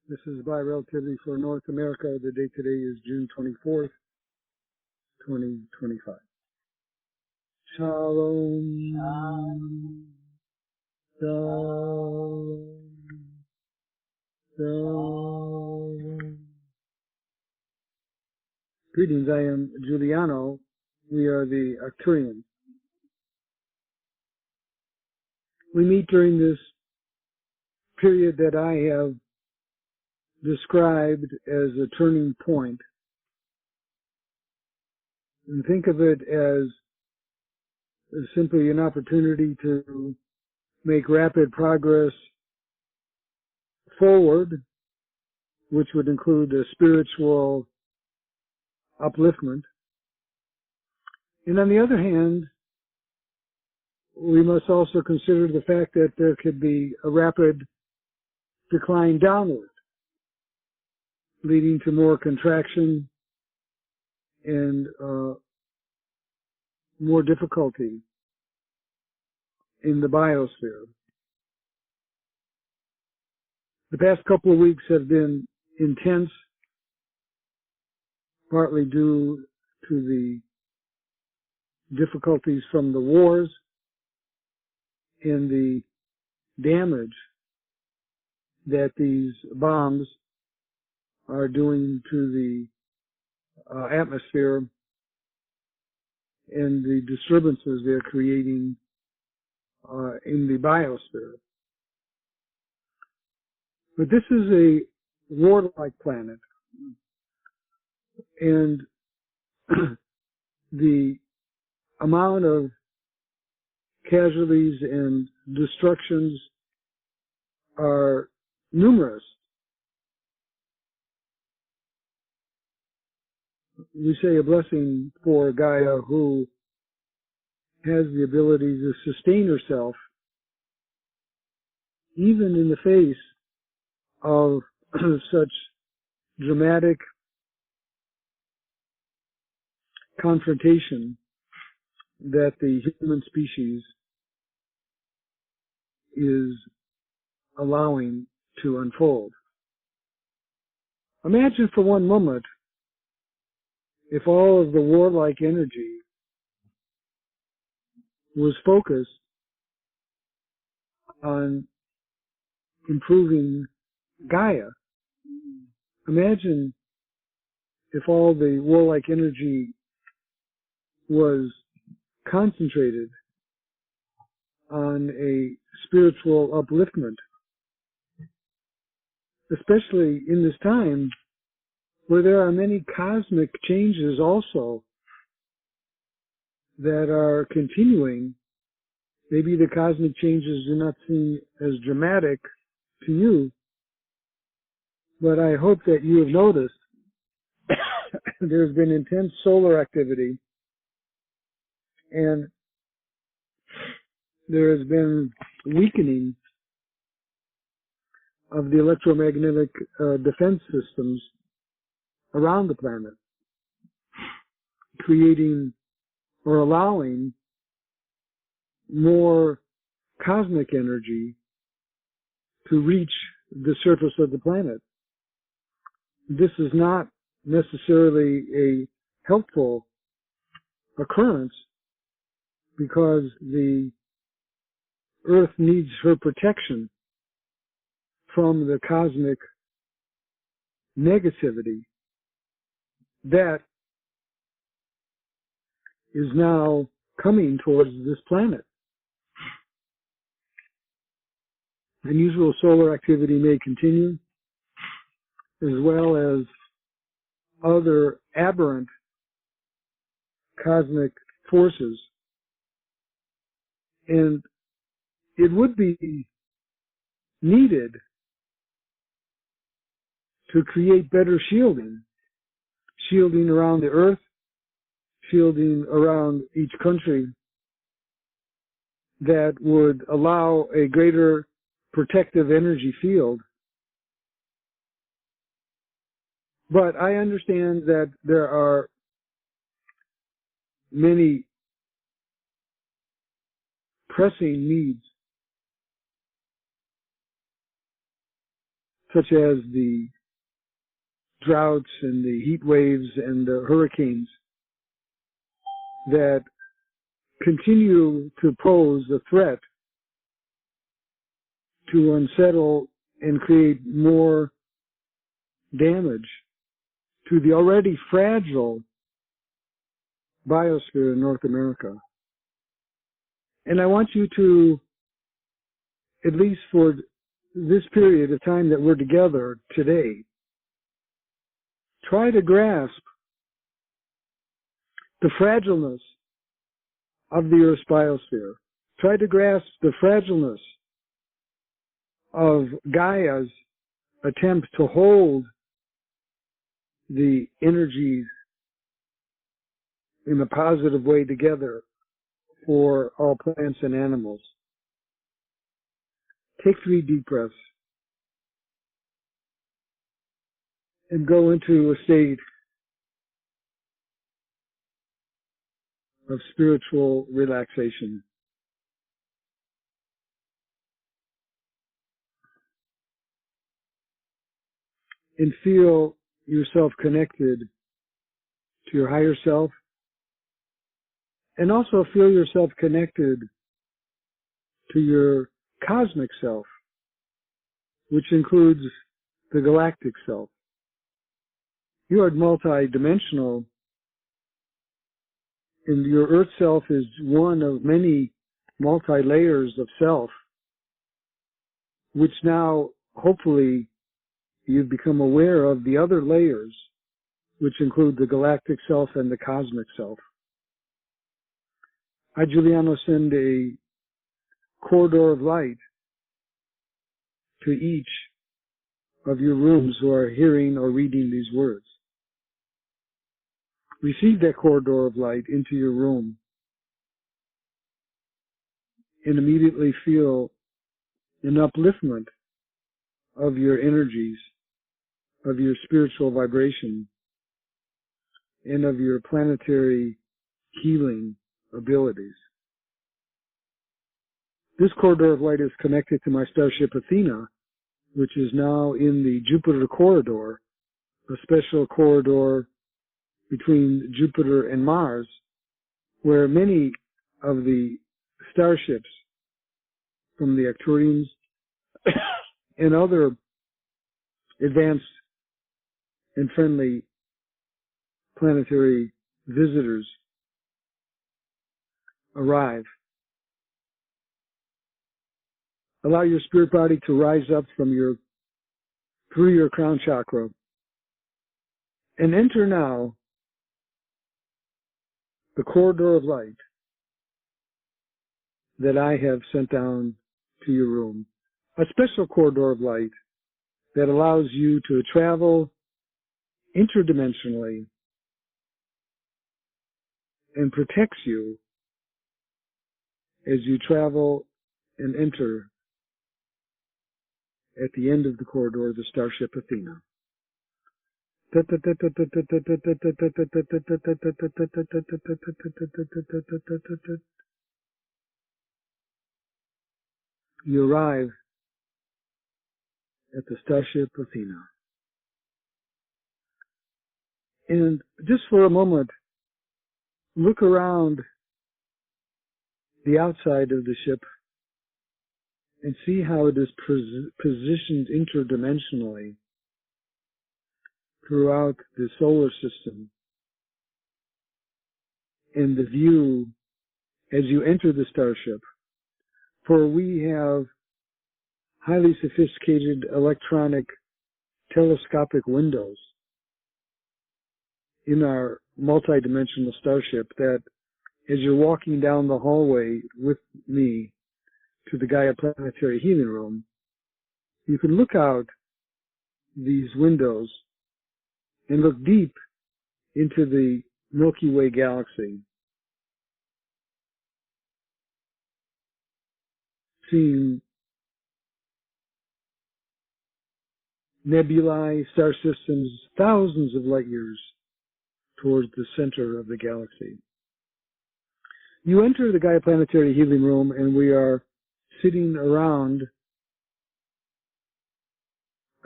This is Biorelativity for North America. The date today is June 24th, 2025. Shalom. Shalom. Shalom. Greetings, I am Giuliano. We are the Arcturians. We meet during this period that I have described as a turning point, and think of it as simply an opportunity to make rapid progress forward, which would include a spiritual upliftment. And on the other hand, we must also consider the fact that there could be a rapid decline downward, leading to more contraction and more difficulty in the biosphere. The past couple of weeks have been intense, partly due to the difficulties from the wars and the damage that these bombs are doing to the atmosphere and the disturbances they're creating in the biosphere. But this is a warlike planet, and the amount of casualties and destructions are numerous. We say a blessing for Gaia, who has the ability to sustain herself even in the face of such dramatic confrontation that the human species is allowing to unfold. Imagine for one moment if all of the warlike energy was focused on improving Gaia. Imagine if all the warlike energy was concentrated on a spiritual upliftment, especially in this time where there are many cosmic changes also that are continuing. Maybe the cosmic changes do not seem as dramatic to you, but I hope that you have noticed there's been intense solar activity, and there has been weakening of the electromagnetic defense systems around the planet, creating or allowing more cosmic energy to reach the surface of the planet. This is not necessarily a helpful occurrence, because the Earth needs her protection from the cosmic negativity that is now coming towards this planet. Unusual solar activity may continue, as well as other aberrant cosmic forces. And it would be needed to create better shielding around the Earth, shielding around each country, that would allow a greater protective energy field. But I understand that there are many pressing needs such as the droughts and the heat waves and the hurricanes that continue to pose a threat to unsettle and create more damage to the already fragile biosphere in North America. And I want you to, at least for this period of time that we're together today, try to grasp the fragileness of the Earth's biosphere. Try to grasp the fragileness of Gaia's attempt to hold the energies in a positive way together for all plants and animals. Take 3 deep breaths and go into a state of spiritual relaxation. And feel yourself connected to your higher self, and also feel yourself connected to your cosmic self, which includes the galactic self. You are multi-dimensional, and your Earth self is one of many multi-layers of self, which now, hopefully, you've become aware of the other layers, which include the galactic self and the cosmic self. I, Giuliano, send a corridor of light to each of your rooms who are hearing or reading these words. Receive that corridor of light into your room and immediately feel an upliftment of your energies, of your spiritual vibration, and of your planetary healing abilities. This corridor of light is connected to my starship Athena, which is now in the Jupiter corridor, a special corridor between Jupiter and Mars, where many of the starships from the Arcturians and other advanced and friendly planetary visitors arrive. Allow your spirit body to rise up through your crown chakra and enter now the corridor of light that I have sent down to your room. A special corridor of light that allows you to travel interdimensionally and protects you as you travel and enter at the end of the corridor the starship Athena. You arrive at the starship Athena. And just for a moment, look around the outside of the ship and see how it is positioned interdimensionally throughout the solar system. And the view as you enter the starship, for we have highly sophisticated electronic telescopic windows in our multidimensional starship that as you're walking down the hallway with me to the Gaia Planetary Healing Room, you can look out these windows and look deep into the Milky Way galaxy, seeing nebulae, star systems, thousands of light years towards the center of the galaxy. You enter the Gaia Planetary Healing Room, and we are sitting around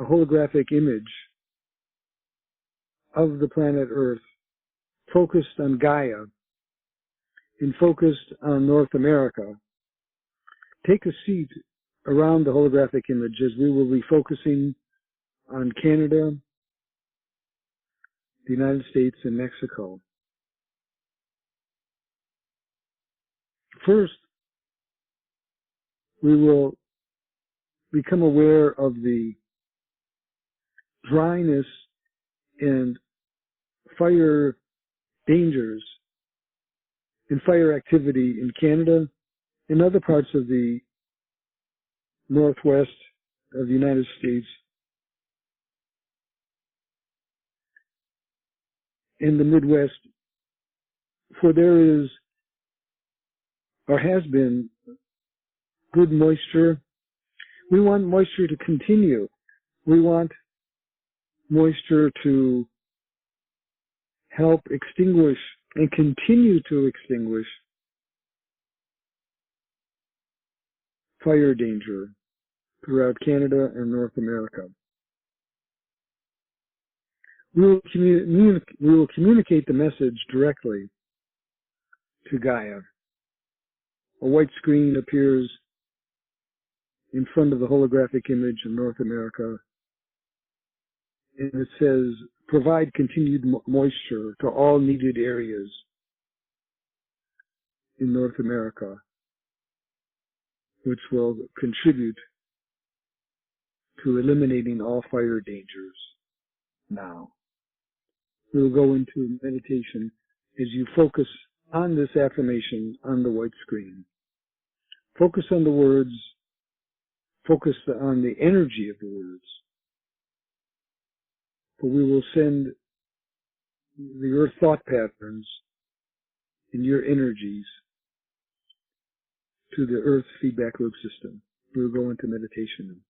a holographic image of the planet Earth focused on Gaia and focused on North America. Take a seat around the holographic image as we will be focusing on Canada, the United States, and Mexico. First, we will become aware of the dryness and fire dangers and fire activity in Canada and other parts of the northwest of the United States and the Midwest, for there is or has been good moisture. We want moisture to continue. We want moisture to help extinguish and continue to extinguish fire danger throughout Canada and North America. We will communicate the message directly to Gaia. A white screen appears in front of the holographic image in North America, and it says, provide continued moisture to all needed areas in North America, which will contribute to eliminating all fire dangers now. We will go into meditation as you focus on this affirmation on the white screen. Focus on the words, focus on the energy of the words. For we will send your thought patterns and your energies to the Earth's feedback loop system. We will go into meditation.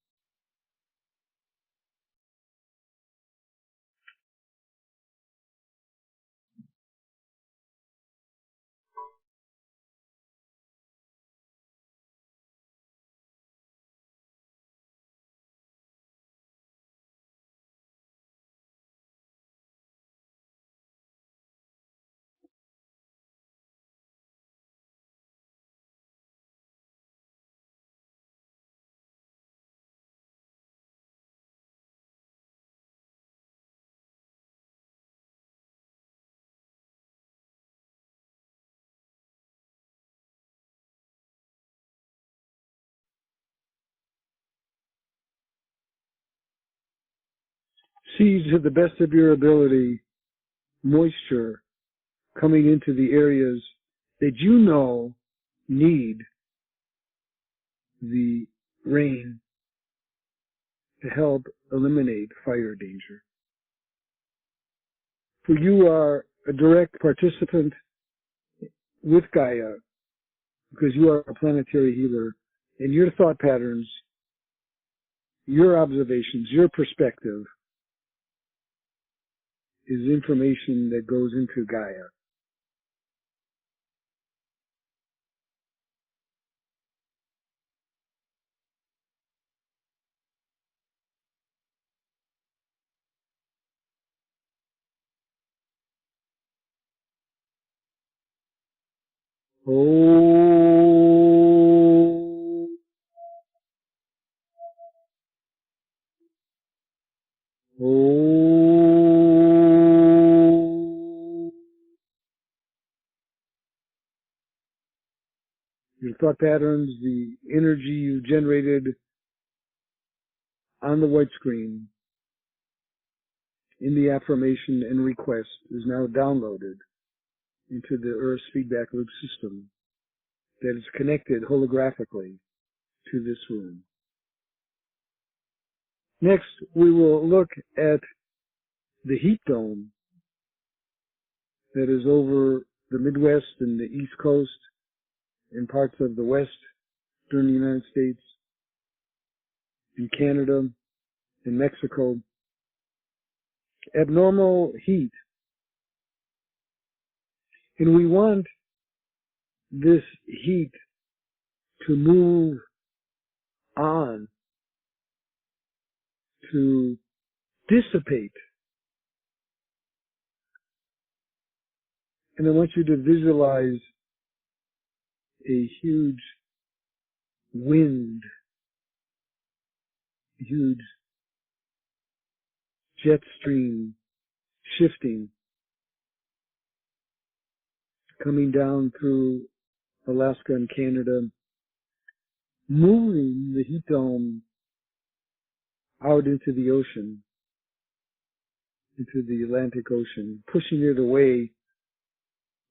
Seize to the best of your ability moisture coming into the areas that you know need the rain to help eliminate fire danger. For you are a direct participant with Gaia because you are a planetary healer, and your thought patterns, your observations, your perspective is information that goes into Gaia. Oh, oh. Your thought patterns, the energy you generated on the white screen in the affirmation and request is now downloaded into the Earth's feedback loop system that is connected holographically to this room. Next, we will look at the heat dome that is over the Midwest and the East Coast and parts of the West during the United States, in Canada, in Mexico. Abnormal heat. And we want this heat to move on to dissipate. And I want you to visualize a huge wind, a huge jet stream shifting, coming down through Alaska and Canada, moving the heat dome out into the ocean, into the Atlantic Ocean, pushing it away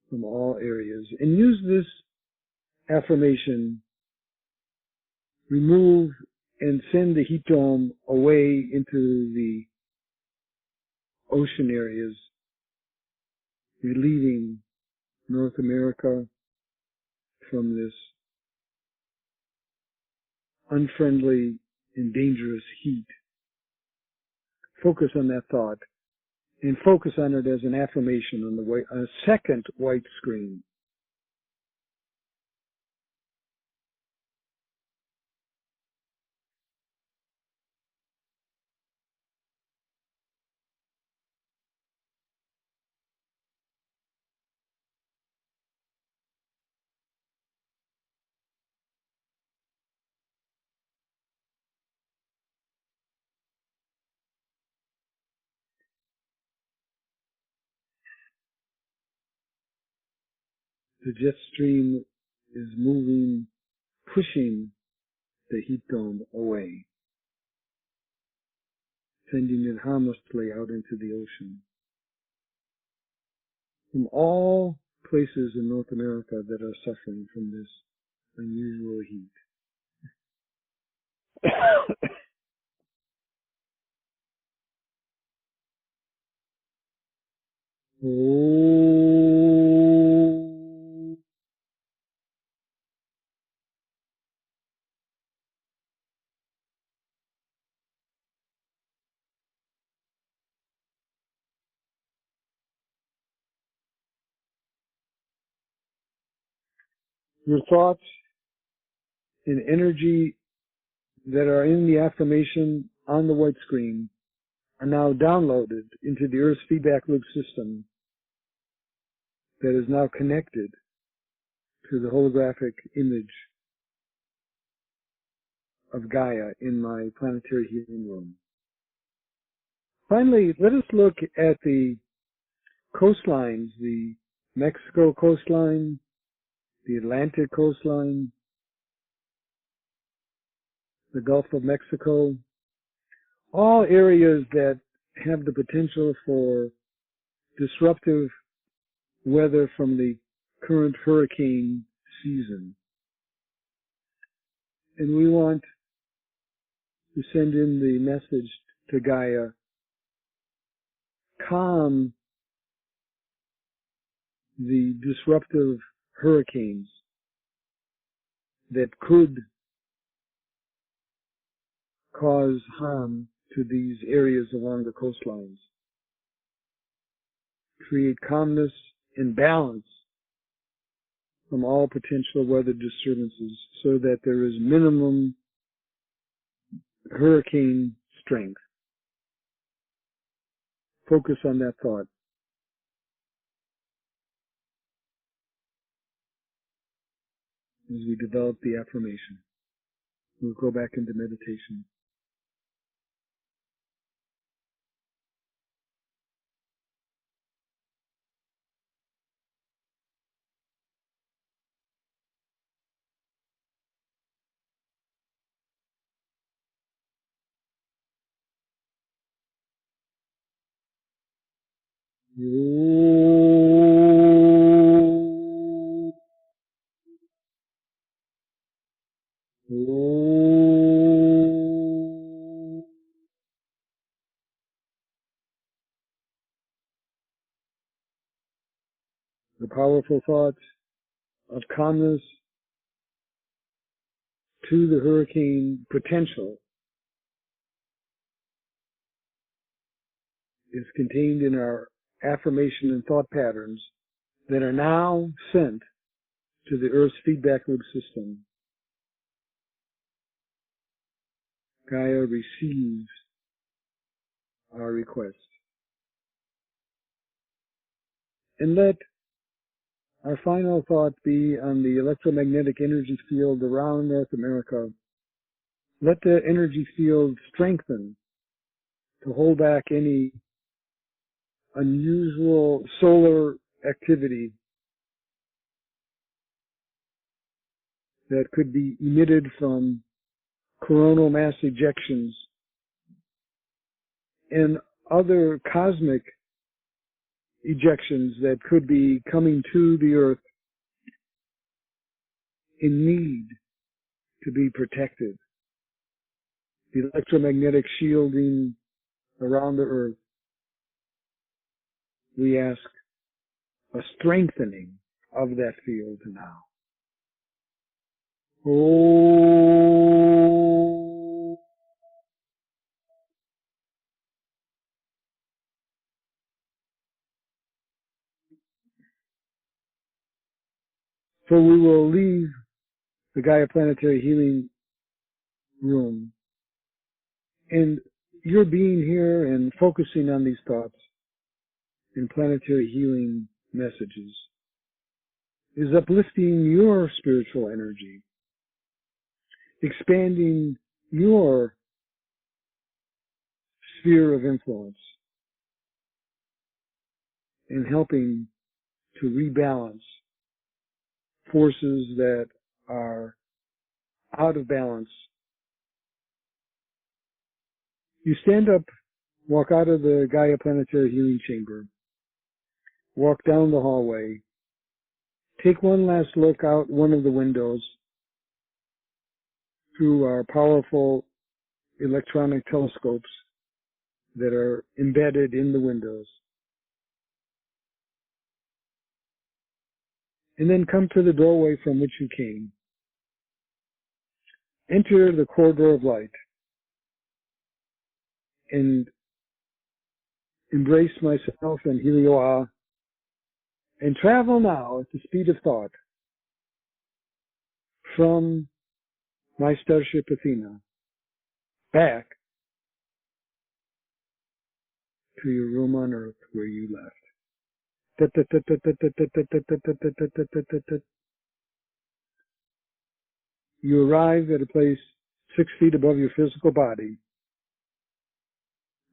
from all areas. And use this affirmation, remove and send the heat dome away into the ocean areas, relieving North America from this unfriendly and dangerous heat. Focus on that thought and focus on it as an affirmation on a second white screen. The jet stream is moving, pushing the heat dome away, sending it harmlessly out into the ocean. From all places in North America that are suffering from this unusual heat. Oh. Your thoughts and energy that are in the affirmation on the white screen are now downloaded into the Earth's feedback loop system that is now connected to the holographic image of Gaia in my planetary healing room. Finally, let us look at the coastlines, the Mexico coastline, the Atlantic coastline, the Gulf of Mexico, all areas that have the potential for disruptive weather from the current hurricane season. And we want to send in the message to Gaia, calm the disruptive hurricanes that could cause harm to these areas along the coastlines. Create calmness and balance from all potential weather disturbances so that there is minimum hurricane strength. Focus on that thought as we develop the affirmation. We'll go back into meditation. The powerful thoughts of calmness to the hurricane potential is contained in our affirmation and thought patterns that are now sent to the Earth's feedback loop system. Gaia receives our request. And let our final thought be on the electromagnetic energy field around North America. Let the energy field strengthen to hold back any unusual solar activity that could be emitted from coronal mass ejections and other cosmic ejections that could be coming to the Earth in need to be protected. The electromagnetic shielding around the Earth, we ask a strengthening of that field now. Oh. So we will leave the Gaia Planetary Healing Room, and your being here and focusing on these thoughts and planetary healing messages is uplifting your spiritual energy, expanding your sphere of influence, and helping to rebalance forces that are out of balance. You stand up, walk out of the Gaia Planetary Healing Chamber, walk down the hallway, take one last look out one of the windows through our powerful electronic telescopes that are embedded in the windows. And then come to the doorway from which you came. Enter the corridor of light and embrace myself and Helioa and travel now at the speed of thought from my starship Athena back to your room on Earth where you left. You arrive at a place 6 feet above your physical body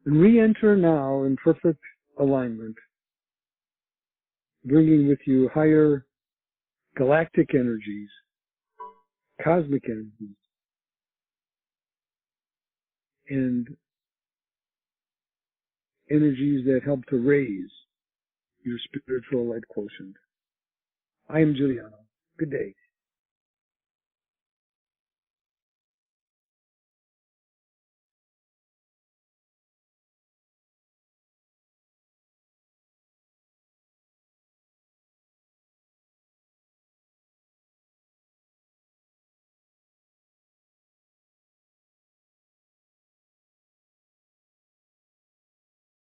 and re-enter now in perfect alignment, bringing with you higher galactic energies, cosmic energies, and energies that help to raise your spiritual light quotient. I am Giuliano. Good day.